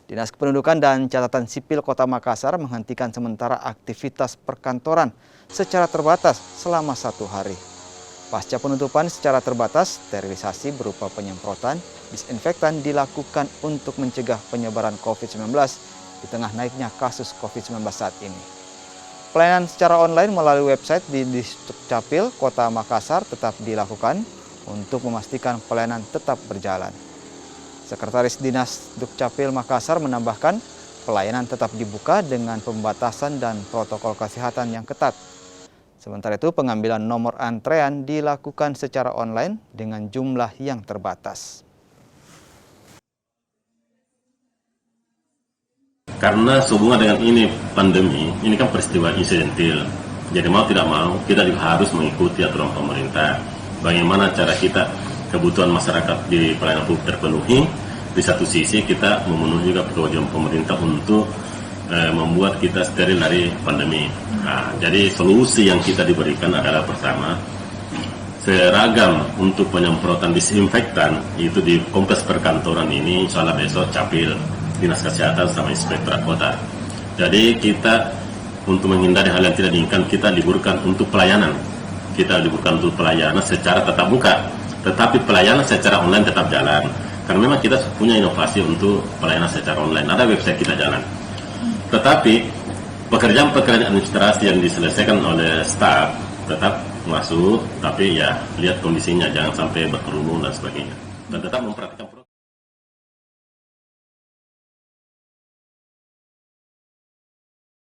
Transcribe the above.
Dinas Kependudukan dan Catatan Sipil Kota Makassar menghentikan sementara aktivitas perkantoran secara terbatas selama 1 hari. Pasca penutupan secara terbatas, sterilisasi berupa penyemprotan disinfektan dilakukan untuk mencegah penyebaran COVID-19 di tengah naiknya kasus COVID-19 saat ini. Pelayanan secara online melalui website di Dukcapil Kota Makassar tetap dilakukan untuk memastikan pelayanan tetap berjalan. Sekretaris Dinas Dukcapil Makassar menambahkan, pelayanan tetap dibuka dengan pembatasan dan protokol kesehatan yang ketat. Sementara itu, pengambilan nomor antrean dilakukan secara online dengan jumlah yang terbatas. Karena sehubungan dengan ini pandemi, ini kan peristiwa insidentil. Jadi mau tidak mau, kita juga harus mengikuti aturan pemerintah. Bagaimana cara kita, kebutuhan masyarakat di pelayanan publik terpenuhi. Di satu sisi kita memenuhi juga kewajiban pemerintah untuk membuat kita steril dari pandemi. Nah, jadi solusi yang kita diberikan adalah pertama, seragam untuk penyemprotan disinfektan itu di kompleks perkantoran ini, insya Allah besok Capil, Dinas Kesehatan sama Inspektorat Kota. Jadi kita untuk menghindari hal yang tidak diinginkan, kita liburkan untuk pelayanan. Kita liburkan untuk pelayanan secara tetap muka, tetapi pelayanan secara online tetap jalan. Karena memang kita punya inovasi untuk pelayanan secara online. Ada website kita jalan. Tetapi pekerjaan-pekerjaan administrasi yang diselesaikan oleh staf tetap masuk, tapi ya lihat kondisinya, jangan sampai berkerumun dan sebagainya. Dan tetap memperhatikan